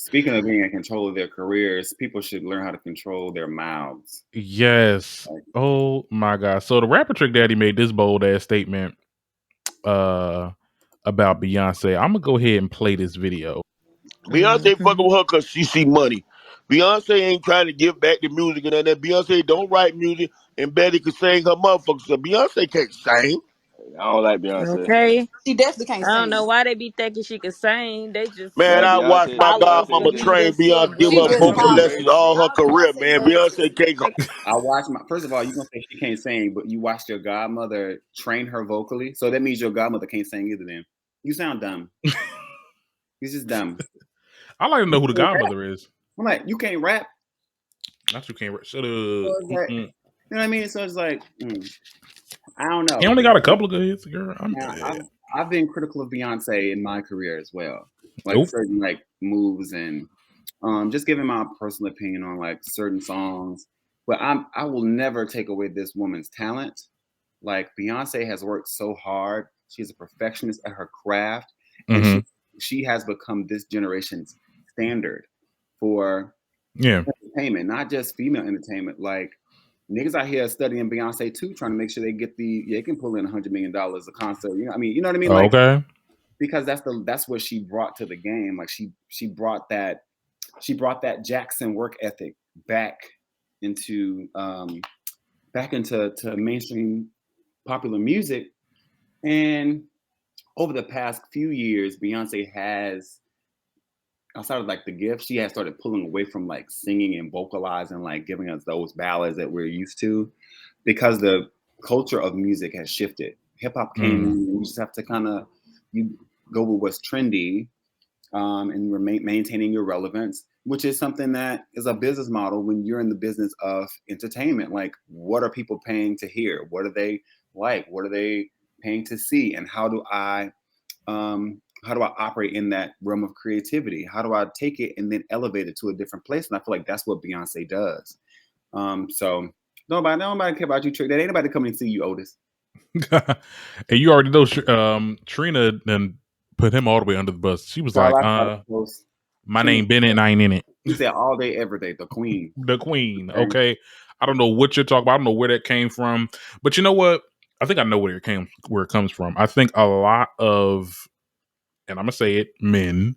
Speaking of being in control of their careers, people should learn how to control their mouths. Yes. Like, Oh my God. So the rapper Trick Daddy made this bold ass statement about Beyonce. I'm gonna go ahead and play this video. Beyonce fucking with her because she see money. Beyonce ain't trying to give back the music and all that. Beyonce don't write music and Betty could sing her motherfuckers. So Beyonce can't sing. I don't like Beyonce. Okay. She definitely can't I don't know sing. why they be thinking she can sing. They just I Man, like I watched my Beyonce godmama is be train just Beyonce, give She her just Beyonce vocal is talking. lessons great. all her All career, Beyonce man. does is Beyonce can't go. I watched my. First of all, you gonna say she can't sing, but you watched your godmother train her vocally, so that means your godmother can't sing either. Then you sound dumb. You're just dumb. I like to know who the You can't rap. godmother is. I'm like, you can't rap. Not you can't. Shut So up. it's like, you know what I mean? So it's like, I don't know. He only got a couple of good hits, girl. Now, I've been critical of Beyonce in my career as well, like Nope. certain like moves and just giving my personal opinion on like certain songs. But I will never take away this woman's talent. Like Beyonce has worked so hard. She's a perfectionist at her craft, and Mhm. she has become this generation's standard for Yeah. entertainment, not just female entertainment. Like niggas out here studying Beyonce too, trying to make sure they get they can pull in $100 million a concert. You know, I mean, you know what I mean? Like, Okay. because that's what she brought to the game. Like she brought that Jackson work ethic back into to mainstream popular music. And over the past few years, Beyonce has, outside of like the gift, she has started pulling away from like singing and vocalizing, like giving us those ballads that we're used to, because the culture of music has shifted. Hip hop came in, and you just have to kind of you go with what's trendy, and remain maintaining your relevance, which is something that is a business model when you're in the business of entertainment. Like, what are people paying to hear? What are they like? What are they paying to see? And how do I operate in that realm of creativity? How do I take it and then elevate it to a different place? And I feel like that's what Beyonce does. So nobody care about you, Trick. That ain't nobody coming to see you, Otis. And you already know Trina then put him all the way under the bus. She was Girl, like, my name Bennett and I ain't in it. She said all day, every day, the queen. The queen. Okay. I don't know what you're talking about. I don't know where that came from. But you know what? I think I know where it comes from. I think a lot of, and I'm gonna say it, men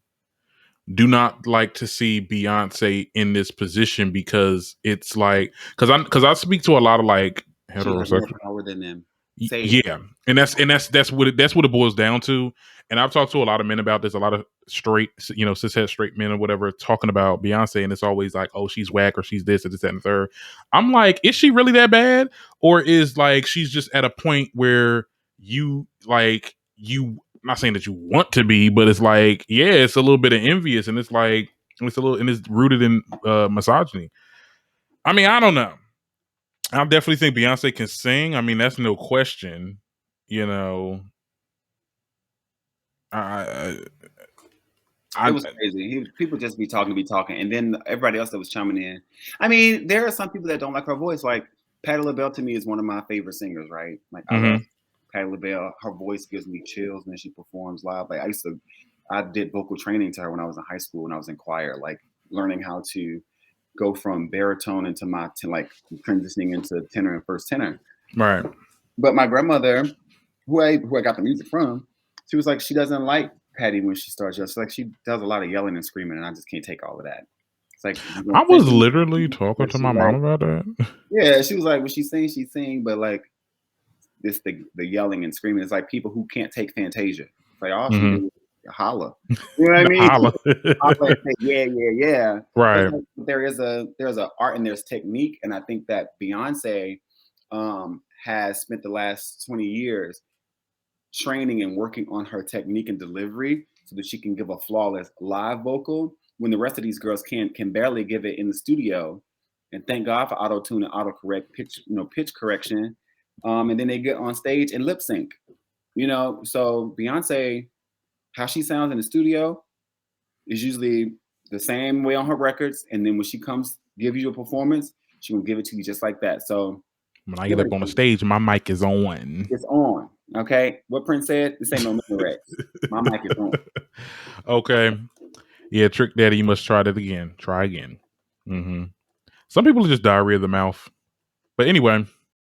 do not like to see Beyonce in this position because it's like, because I speak to a lot of like heterosexual. She has more power than them. Yeah, and that's what it boils down to. And I've talked to a lot of men about this, a lot of straight, cishet straight men or whatever, talking about Beyonce, and it's always like, oh, she's whack, or she's this, or this, that, and the third. I'm like, is she really that bad, or is like she's just at a point where you like you? I'm not saying that you want to be, but it's like, yeah, it's a little bit of envious, and it's like it's rooted in misogyny. I mean, I don't know. I definitely think Beyonce can sing. I mean, that's no question. You know, it was crazy. People just be talking, and then everybody else that was chiming in. I mean, there are some people that don't like her voice. Like Patti LaBelle, to me, is one of my favorite singers. Right? Like I love Patti LaBelle. Her voice gives me chills when she performs live. Like I did vocal training to her when I was in high school, when I was in choir, like learning how to go from baritone into like transitioning into tenor and first tenor. Right. But my grandmother, who I got the music from, she was like, she doesn't like Patty when she starts. Just like she does a lot of yelling and screaming, and I just can't take all of that. It's like I was literally talking to my mom about that. Yeah, she was like, when she sings, but like this the yelling and screaming is like people who can't take Fantasia. It's like all she do is holla. You know what I mean? Holla. Holla and say, yeah. Right. Like, there's a art and there's technique, and I think that Beyonce has spent the last 20 years training and working on her technique and delivery so that she can give a flawless live vocal when the rest of these girls can barely give it in the studio. And thank God for auto-tune and autocorrect pitch correction. And then they get on stage and lip sync. So Beyonce, how she sounds in the studio is usually the same way on her records. And then when she comes give you a performance, she will give it to you just like that. So when I get up on the stage, my mic is on. It's on. Okay. What Prince said, this ain't no minaret. My mic is on. Okay. Yeah, Trick Daddy, you must try that again. Try again. Some people are just diarrhea of the mouth. But anyway,